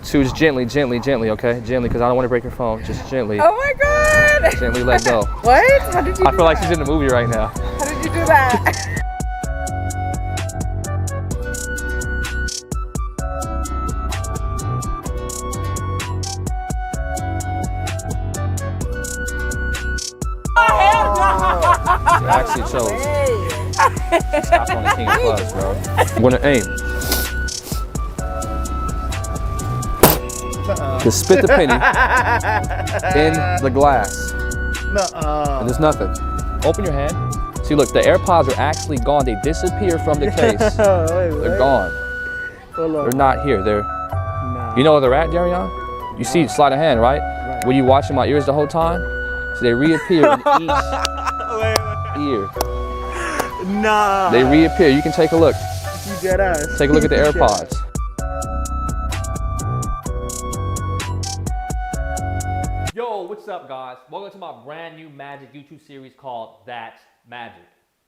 Choose gently, gently, gently, okay? Gently, because I don't want to break your phone. Just gently. Oh my God! Gently let go. What? How did you do I feel like she's in the movie right now. How did you do that? You actually chose. Stop on the King of Clubs, bro. I'm gonna aim. Just spit the penny in the glass. And there's nothing. Open your hand. See, look, the AirPods are actually gone. They disappear from the case. They're gone. They're not here. They're. You know where they're at, Darion? You see, sleight of hand, right? Were you watching my ears the whole time? So they reappear in each ear. Nah. They reappear. You can take a look. You dead ass. Take a look at the AirPods. Yo, what's up, guys? Welcome to my brand new magic YouTube series called That's Magic.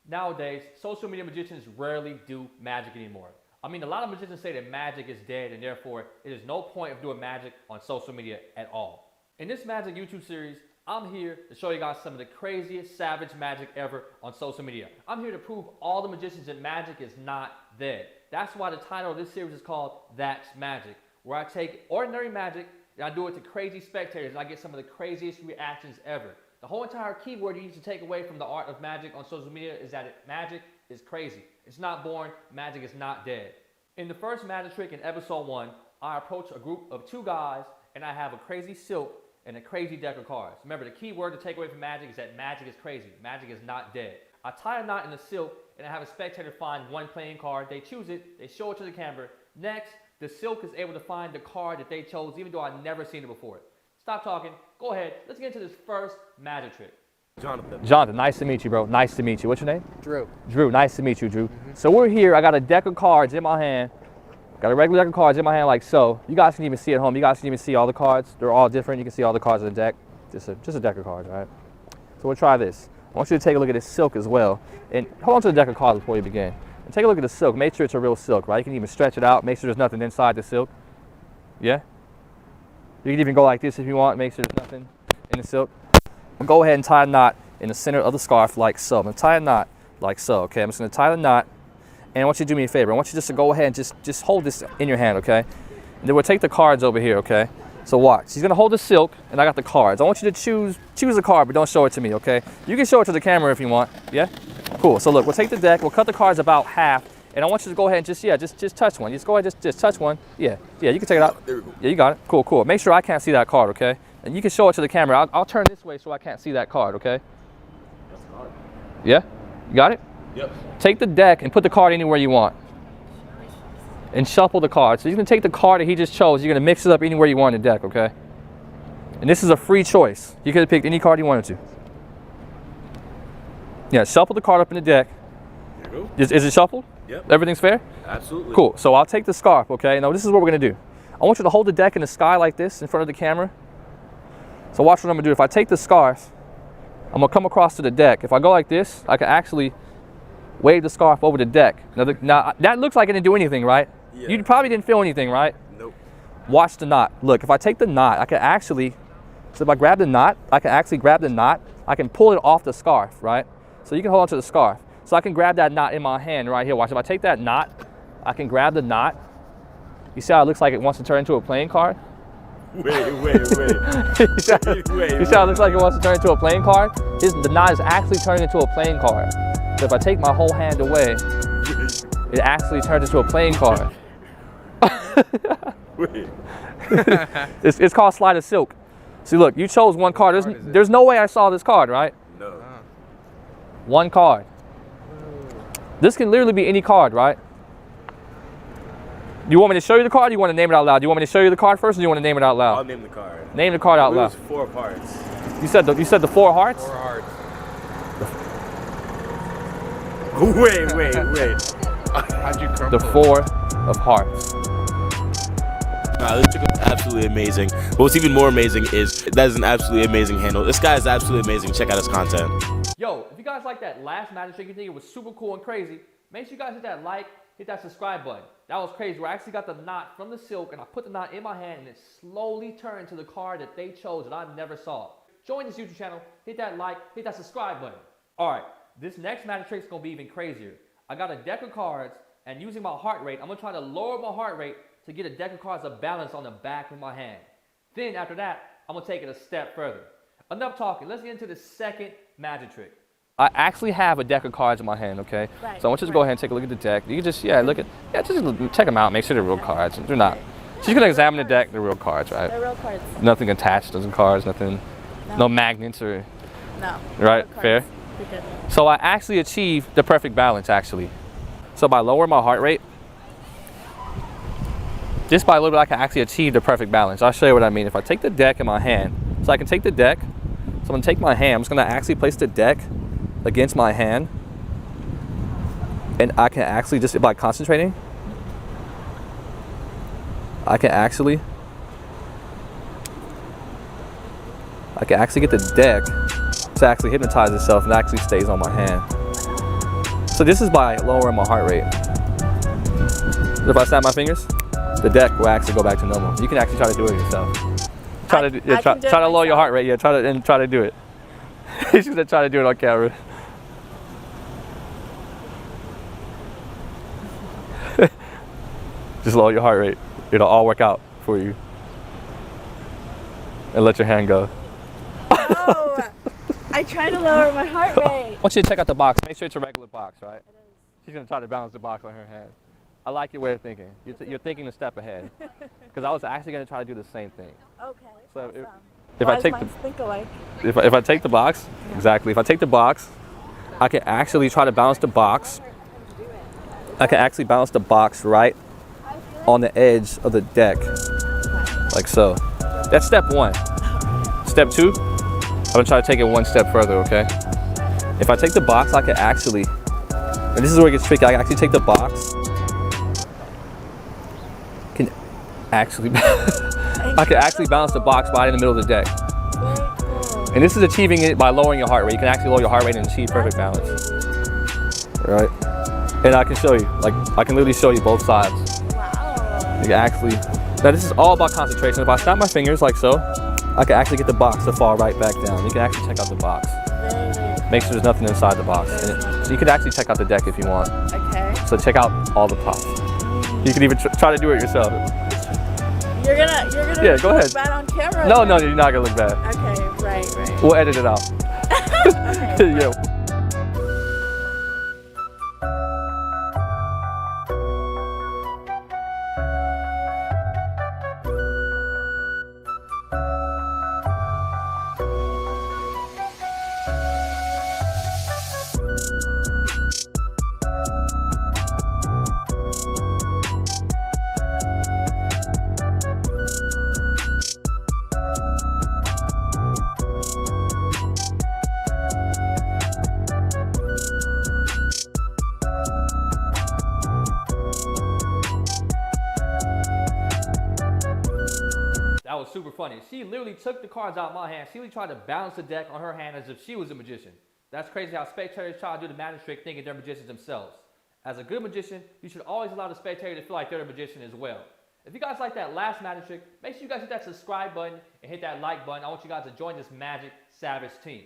Nowadays, social media magicians rarely do magic anymore. I mean, a lot of magicians say that magic is dead and therefore it is no point of doing magic on social media at all. In this magic YouTube series, I'm here to show you guys some of the craziest savage magic ever on social media. I'm here to prove all the magicians that magic is not dead. That's why the title of this series is called That's Magic, where I take ordinary magic and I do it to crazy spectators and I get some of the craziest reactions ever. The whole entire keyword you need to take away from the art of magic on social media is that magic is crazy. It's not born, magic is not dead. In the first magic trick in episode 1, I approach a group of 2 guys and I have a crazy silk and a crazy deck of cards. Remember, the key word to take away from magic is that magic is crazy. Magic is not dead. I tie a knot in the silk and I have a spectator find one playing card. They choose it, they show it to the camera. Next, the silk is able to find the card that they chose even though I've never seen it before. Stop talking, go ahead, let's get into this first magic trick. Jonathan, nice to meet you, bro. Nice to meet you. What's your name? Drew. Drew, nice to meet you, Drew. So we're here, I got a deck of cards in my hand. Got a regular deck of cards in my hand like so. You guys can even see at home. You guys can even see all the cards. They're all different. You can see all the cards in the deck. Just a deck of cards, all right? So we'll try this. I want you to take a look at this silk as well. And hold on to the deck of cards before you begin. And take a look at the silk. Make sure it's a real silk, right? You can even stretch it out. Make sure there's nothing inside the silk. Yeah? You can even go like this if you want. Make sure there's nothing in the silk. I'll go ahead and tie a knot in the center of the scarf like so. I'm going to tie a knot like so, okay? I'm just going to tie the knot. And I want you to do me a favor. I want you just to go ahead and just hold this in your hand, okay? And then we'll take the cards over here, okay? So watch. He's gonna hold the silk, and I got the cards. I want you to choose a card, but don't show it to me, okay? You can show it to the camera if you want. Yeah? Cool. So look, we'll take the deck. We'll cut the cards about half, and I want you to go ahead and just touch one. Just go ahead, just touch one. Yeah. You can take it out. There we go. Yeah, you got it. Cool. Make sure I can't see that card, okay? And you can show it to the camera. I'll turn this way so I can't see that card, okay? That's a card. Yeah? You got it? Yep. Take the deck and put the card anywhere you want. And shuffle the card. So you're gonna take the card that he just chose, you're gonna mix it up anywhere you want in the deck, okay? And this is a free choice. You could have picked any card you wanted to. Yeah, shuffle the card up in the deck. There you go. Is it shuffled? Yep. Everything's fair? Absolutely. Cool. So I'll take the scarf, okay? Now this is what we're gonna do. I want you to hold the deck in the sky like this in front of the camera. So watch what I'm gonna do. If I take the scarf, I'm gonna come across to the deck. If I go like this, I can actually wave the scarf over the deck. Now that looks like it didn't do anything, right? Yeah. You probably didn't feel anything, right? Nope. Watch the knot. Look, if I take the knot, I can actually, so if I grab the knot, I can actually grab the knot. I can pull it off the scarf, right? So you can hold on to the scarf. So I can grab that knot in my hand right here. Watch, if I take that knot, I can grab the knot. You see how it looks like it wants to turn into a playing card? Wait. You see how it looks like it wants to turn into a playing card? The knot is actually turning into a playing card. So if I take my whole hand away, it actually turns into a playing card. Wait. It's called Slide of Silk. See, look, you chose one card. There's no way I saw this card, right? No. One card. This can literally be any card, right? Do you want me to show you the card or do you want to name it out loud? Do you want me to show you the card first or do you want to name it out loud? I'll name the card. Name the card out loud. It was 4 parts. You said the 4 hearts? 4 hearts. Wait. How'd you crumple? The 4 of hearts. Nah, this chick was absolutely amazing. But what's even more amazing is that is an absolutely amazing handle. This guy is absolutely amazing. Check out his content. Yo, if you guys like that last magic trick, you think it was super cool and crazy, make sure you guys hit that like, hit that subscribe button. That was crazy. Where I actually got the knot from the silk and I put the knot in my hand and it slowly turned to the card that they chose that I never saw. Join this YouTube channel, hit that like, hit that subscribe button. All right, this next magic trick is gonna be even crazier. I got a deck of cards and using my heart rate, I'm gonna try to lower my heart rate to get a deck of cards of balance on the back of my hand. Then after that, I'm gonna take it a step further. Enough talking, let's get into the second magic trick. I actually have a deck of cards in my hand, okay? Right, So I want you to go ahead and take a look at the deck. You can just, just check them out, make sure they're real cards. They're not. She's gonna examine the deck, they're real cards, right? They're real cards. Nothing attached to the cards, nothing, no magnets or, No. right, fair? You're good. So I actually achieved the perfect balance, actually. So by lowering my heart rate, just by a little bit, I can actually achieve the perfect balance. I'll show you what I mean. If I take the deck in my hand, so I can take the deck, so I'm gonna take my hand, I'm just gonna actually place the deck against my hand, and I can actually, just by concentrating, I can actually get the deck to actually hypnotize itself and actually stays on my hand. So this is by lowering my heart rate. If I snap my fingers, the deck will actually go back to normal. You can actually try to do it yourself. Try to lower your heart rate. Yeah, try to do it. She's gonna try to do it on camera. Just lower your heart rate. It'll all work out for you. And let your hand go. Oh, I try to lower my heart rate. I want you to check out the box. Make sure it's a regular box, right? She's gonna try to balance the box on her hand. I like your way of thinking. You're thinking a step ahead. Because I was actually gonna try to do the same thing. Okay. So Awesome. if I take the, think alike? if I take the box, exactly. If I take the box, I can actually try to balance the box. I can actually balance the box right on the edge of the deck, like so. That's step one. Step two, I'm gonna try to take it one step further, okay? If I take the box, I can actually, and this is where it gets tricky, I can actually take the box, I can actually balance the box right in the middle of the deck. And this is achieving it by lowering your heart rate. You can actually lower your heart rate and achieve perfect balance. Right? And I can show you, like, I can literally show you both sides. Wow. You can actually, now this is all about concentration. If I snap my fingers like so, I can actually get the box to fall right back down. You can actually check out the box. Make sure there's nothing inside the box. So you can actually check out the deck if you want. Okay. So check out all the props. You can even try to do it yourself. You're gonna Yeah, go ahead. look bad on camera. No, you're not gonna look bad. Okay, right. We'll edit it out. Okay. Yeah. That was super funny. She literally took the cards out of my hand. She literally tried to balance the deck on her hand as if she was a magician. That's crazy how spectators try to do the magic trick thinking they're magicians themselves. As a good magician, you should always allow the spectator to feel like they're a magician as well. If you guys like that last magic trick, make sure you guys hit that subscribe button and hit that like button. I want you guys to join this magic savage team.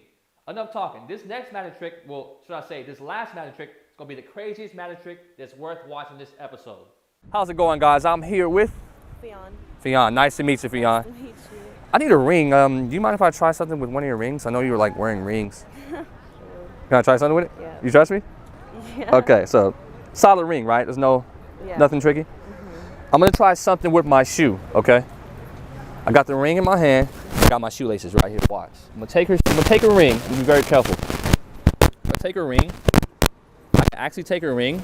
Enough talking. This next magic trick, well, should I say, this last magic trick is going to be the craziest magic trick that's worth watching this episode. How's it going, guys? I'm here with Fionn. Nice to meet you, Fionn. Nice to meet you. I need a ring. Do you mind if I try something with one of your rings? I know you were like wearing rings. Can I try something with it? Yeah. You trust me? Yeah. Okay, so solid ring, right? There's nothing tricky? I'm gonna try something with my shoe, okay? I got the ring in my hand. I got my shoelaces right here, watch. I'm gonna take a ring. Be very careful. I'm gonna take a ring. I can actually take a ring.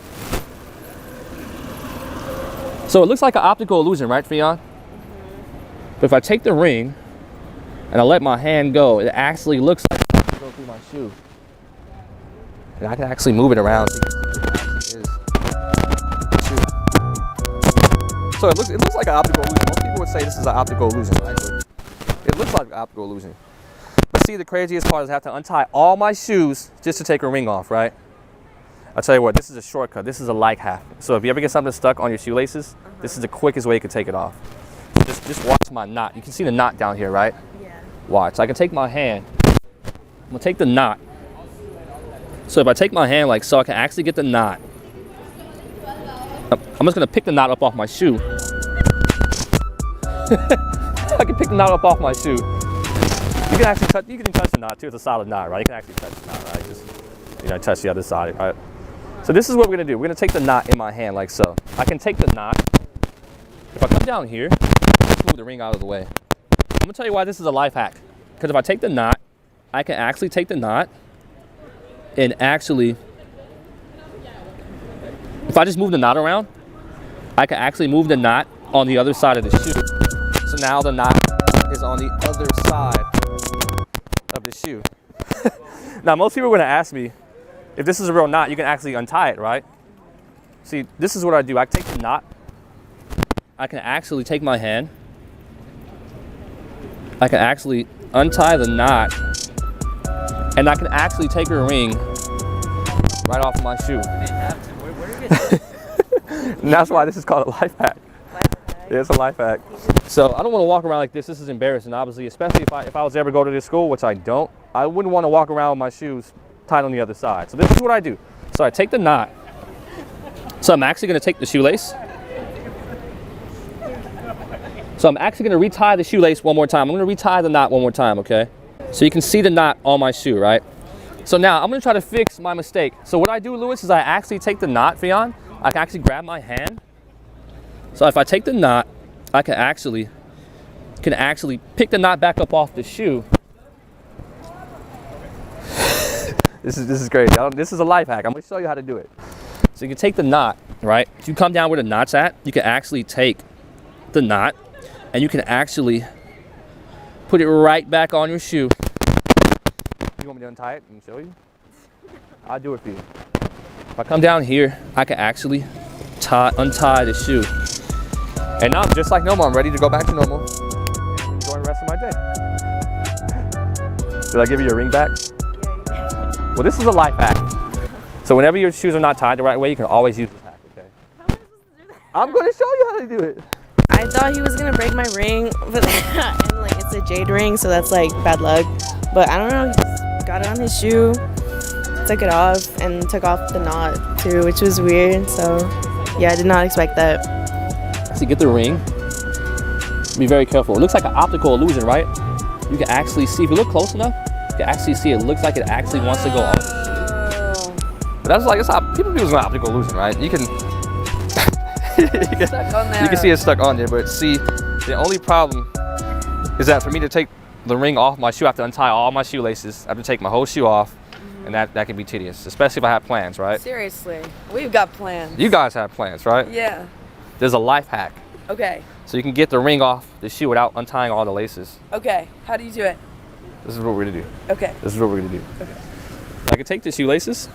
So it looks like an optical illusion, right, Fionn? But if I take the ring and I let my hand go, it actually looks like it's going to go through my shoe. And I can actually move it around. So it looks like an optical illusion. Most people would say this is an optical illusion, right? But it looks like an optical illusion. But see, the craziest part is I have to untie all my shoes just to take a ring off, right? I'll tell you what, this is a shortcut. This is a life hack. So if you ever get something stuck on your shoelaces, this is the quickest way you can take it off. So just watch my knot. You can see the knot down here, right? Yeah. Watch. So I can take my hand. I'm gonna take the knot. So if I take my hand like so, I can actually get the knot. I'm just gonna pick the knot up off my shoe. I can pick the knot up off my shoe. You can actually touch. You can touch the knot too. It's a solid knot, right? You can actually touch the knot, right? Just touch the other side, right? So this is what we're gonna do. We're gonna take the knot in my hand like so. I can take the knot. If I come down here, let's move the ring out of the way. I'm gonna tell you why this is a life hack. Because if I take the knot, I can actually take the knot and actually, if I just move the knot around, I can actually move the knot on the other side of the shoe. So now the knot is on the other side of the shoe. Now most people are gonna ask me, if this is a real knot, you can actually untie it, right? See, this is what I do. I take the knot. I can actually take my hand. I can actually untie the knot. And I can actually take a ring right off of my shoe. And that's why this is called a life hack. Yeah, it's a life hack. So I don't want to walk around like this. This is embarrassing, obviously, especially if I was to ever go to this school, which I don't. I wouldn't want to walk around with my shoes tied on the other side. So this is what I do. So I take the knot. So I'm actually going to take the shoelace. So I'm actually going to retie the shoelace one more time. I'm going to retie the knot one more time, okay? So you can see the knot on my shoe, right? So now I'm going to try to fix my mistake. So what I do, Lewis, is I actually take the knot, Fionn. I can actually grab my hand. So if I take the knot, I can actually pick the knot back up off the shoe. This is great. This is a life hack. I'm going to show you how to do it. So you can take the knot, right? If you come down where the knot's at, you can actually take the knot and you can actually put it right back on your shoe. You want me to untie it and show you? I'll do it for you. If I come down here, I can actually untie the shoe. And now I'm just like normal. I'm ready to go back to normal. Enjoy the rest of my day. Did I give you your ring back? Well, this is a life hack. So whenever your shoes are not tied the right way, you can always use this hack, okay? How am I supposed to do that? I'm going to show you how to do it. I thought he was gonna break my ring, but and like it's a jade ring, so that's like bad luck. But I don't know, he just got it on his shoe, took it off, and took off the knot too, which was weird. So yeah, I did not expect that. So get the ring. Be very careful. It looks like an optical illusion, right? You can actually see, if you look close enough, you can actually see it looks like it actually wants to go off. But that's like, it's not, people use an optical illusion, right? You can, you can see it stuck on there, but see, the only problem is that for me to take the ring off my shoe, I have to untie all my shoelaces. I have to take my whole shoe off, and that can be tedious, especially if I have plans, right? Seriously, we've got plans. You guys have plans, right? Yeah. There's a life hack. Okay. So you can get the ring off the shoe without untying all the laces. Okay. How do you do it? This is what we're gonna do. Okay. This is what we're gonna do. Okay. I can take the shoelaces.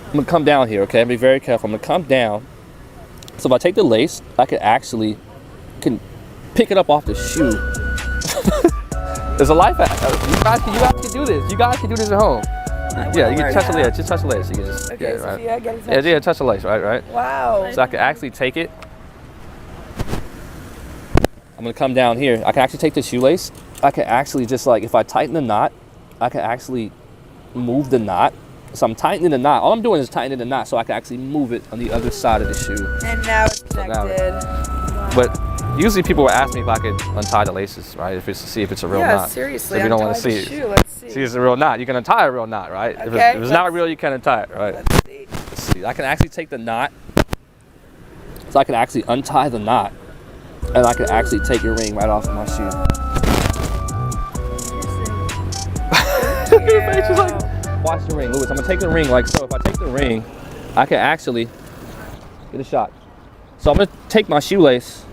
I'm gonna come down here, okay? Be very careful. I'm gonna come down. So if I take the lace, I can pick it up off the shoe. There's a life hack. You guys can do this. You guys can do this at home. Yeah, you can touch the lace. Just touch the lace. You can just Okay, right. Sophia, get it touched. Yeah, touch the lace, right? Wow. So I can actually take it. I'm gonna come down here. I can actually take the shoelace. I can actually just like, if I tighten the knot, I can actually move the knot. So I'm tightening the knot. All I'm doing is tightening the knot so I can actually move it on the other side of the shoe. And now it's connected. But usually people will ask me if I could untie the laces, right? If it's to see if it's a real knot. Yeah, seriously. So we don't want to untie see the it. shoe. Let's see. See, it's a real knot. You can untie a real knot, right? Okay, if it's not real, you can't untie it, right? Let's see. Let's see. I can actually take the knot. So I can actually untie the knot. And I can actually take your ring right off of my shoe. Your face is like, watch the ring. Lewis, I'm gonna take the ring like so. If I take the ring, I can actually get a shot. So I'm gonna take my shoelace.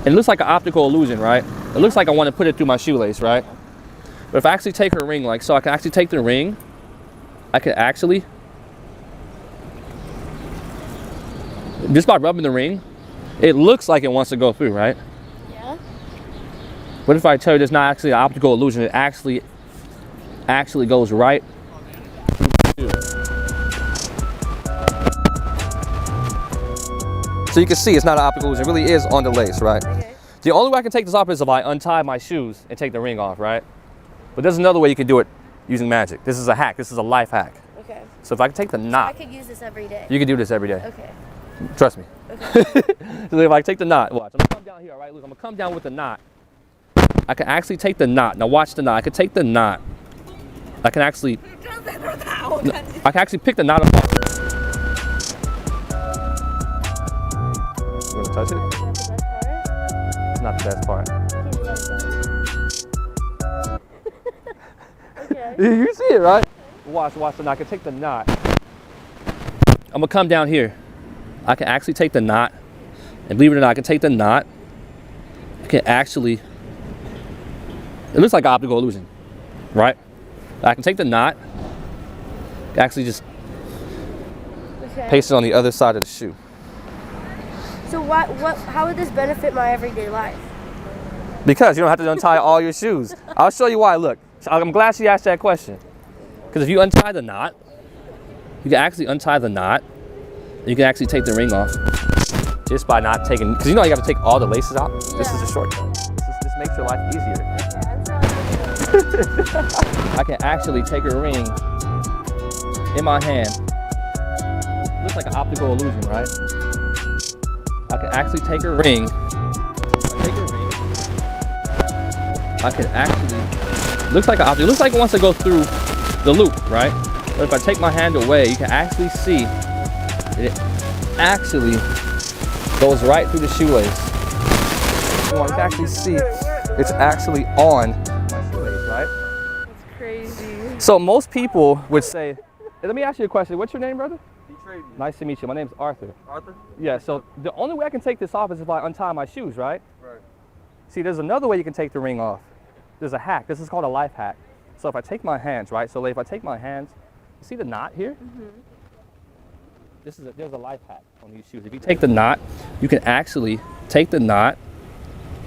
It looks like an optical illusion, right? It looks like I want to put it through my shoelace, right? But if I actually take her ring like so, I can actually take the ring. I can actually, just by rubbing the ring, it looks like it wants to go through, right? Yeah. What if I tell you it's not actually an optical illusion? It actually goes right through the shoe. So you can see it's not an optical illusion. It really is on the lace, right? Okay. The only way I can take this off is if I untie my shoes and take the ring off, right? But there's another way you can do it using magic. This is a hack. This is a life hack. Okay. So if I can take the knot, I could use this every day. you can do this every day. Okay. Trust me. Okay. So if I take the knot, watch. I'm gonna come down here, all right? Look, I'm gonna come down with the knot. I can actually take the knot. Now watch the knot. I can take the knot. I can actually pick the knot apart. You wanna touch it? It's not the best part. Okay. You see it, right? Watch the knot. I can take the knot. I'm gonna come down here. I can actually take the knot. And believe it or not, I can take the knot. I can actually, it looks like an optical illusion, right? I can take the knot, actually just paste it on the other side of the shoe. So how would this benefit my everyday life? Because you don't have to untie all your shoes. I'll show you why. Look, I'm glad she asked that question. Because if you untie the knot, you can actually untie the knot. And you can actually take the ring off just by not taking, because you know you have to take all the laces out. Yeah. This is a shortcut. This makes your life easier. I can actually take a ring in my hand. Looks like an optical illusion, right? I can actually take a ring. I can actually, looks like an optical, looks like it wants to go through the loop, right? But if I take my hand away, you can actually see that it actually goes right through the shoelace. You can actually see it's actually on my shoelace, right? That's crazy. So most people would say, hey, let me ask you a question. What's your name, brother? Nice to meet you. My name's Arthur. Arthur? Yeah, so the only way I can take this off is if I untie my shoes, right? Right. See, there's another way you can take the ring off. There's a hack. This is called a life hack. So if I take my hands, right? So if I take my hands, you see the knot here? Mm-hmm. There's a life hack on these shoes. If you take the knot, you can actually take the knot.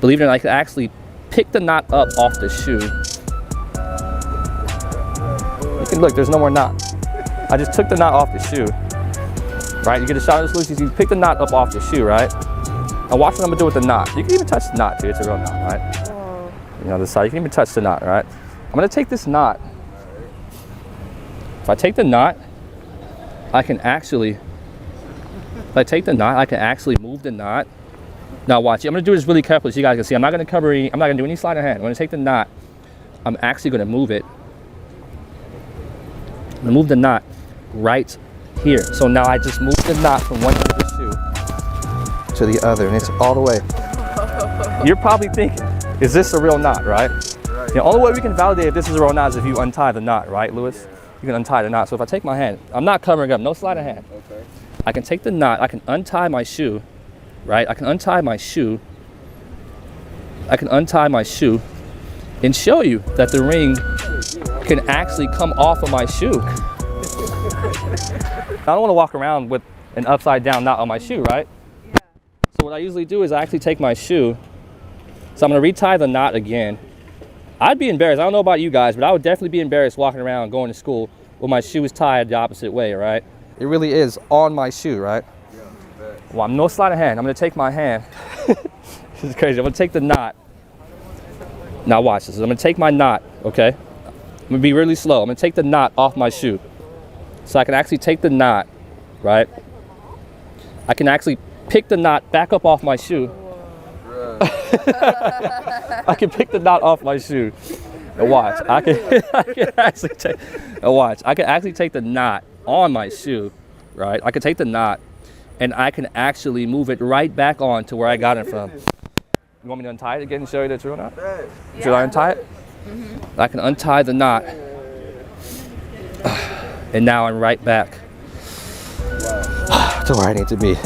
Believe it or not, I can actually pick the knot up off the shoe. You can look, there's no more knot. I just took the knot off the shoe. Right, you get a shot of the solution, you pick the knot up off the shoe, right? Now watch what I'm gonna do with the knot. You can even touch the knot too, it's a real knot, right? Oh. You know, this side, you can even touch the knot, right? I'm gonna take this knot. If I take the knot, I can actually, move the knot. Now watch, I'm gonna do this really carefully so you guys can see. I'm not gonna do any sleight of hand. I'm gonna take the knot, I'm actually gonna move it. I'm gonna move the knot right here. So now I just moved the knot from one end of the shoe to the other, and it's all the way. You're probably thinking, is this a real knot, right? The only way we can validate if this is a real knot is if you untie the knot, right, Lewis? You can untie the knot. So if I take my hand, I'm not covering up, no sleight of hand. Okay. I can take the knot, I can untie my shoe, right? I can untie my shoe. And show you that the ring can actually come off of my shoe. I don't want to walk around with an upside down knot on my shoe, right? Yeah. So what I usually do is I actually take my shoe. So I'm going to retie the knot again. I'd be embarrassed. I don't know about you guys, but I would definitely be embarrassed walking around going to school with my shoes tied the opposite way, right? It really is on my shoe, right? Yeah. Well, I'm no sleight of hand. I'm going to take my hand. This is crazy. I'm going to take the knot. Now watch this. I'm going to take my knot, okay? I'm going to be really slow. I'm going to take the knot off my shoe. So I can actually take the knot, right? I can actually pick the knot back up off my shoe. I can pick the knot off my shoe. And watch, I can actually take the knot on my shoe, right? I can take the knot and I can actually move it right back on to where I got it from. You want me to untie it again and show you the true knot? Yeah. Should I untie it? Mm-hmm. I can untie the knot. And now I'm right back to where I need to be.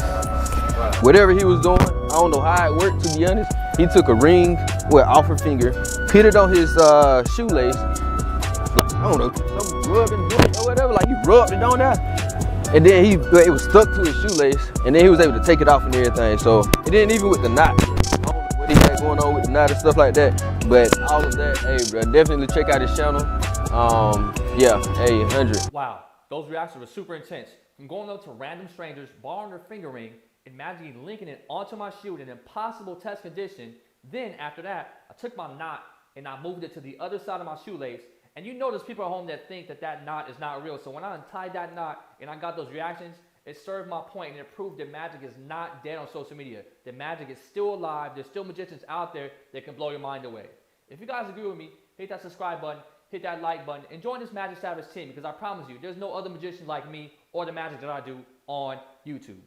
Whatever he was doing, I don't know how it worked, to be honest. He took a ring off her finger, put it on his shoelace. I don't know, some rubbing or whatever, like he rubbed it on there. And then it was stuck to his shoelace, and then he was able to take it off and everything. So, and then even with the knot, I don't know what he had going on with the knot and stuff like that. But all of that, hey, bro, definitely check out his channel. Yeah, hey, 100. Wow, those reactions were super intense. From going up to random strangers, borrowing their finger ring, and magically linking it onto my shoe in an impossible test condition. Then after that, I took my knot and I moved it to the other side of my shoelace. And you know there's people at home that think that that knot is not real. So when I untied that knot and I got those reactions, it served my point and it proved that magic is not dead on social media. That magic is still alive. There's still magicians out there that can blow your mind away. If you guys agree with me, hit that subscribe button, hit that like button, and join this Magic Savage team, because I promise you, there's no other magician like me or the magic that I do on YouTube.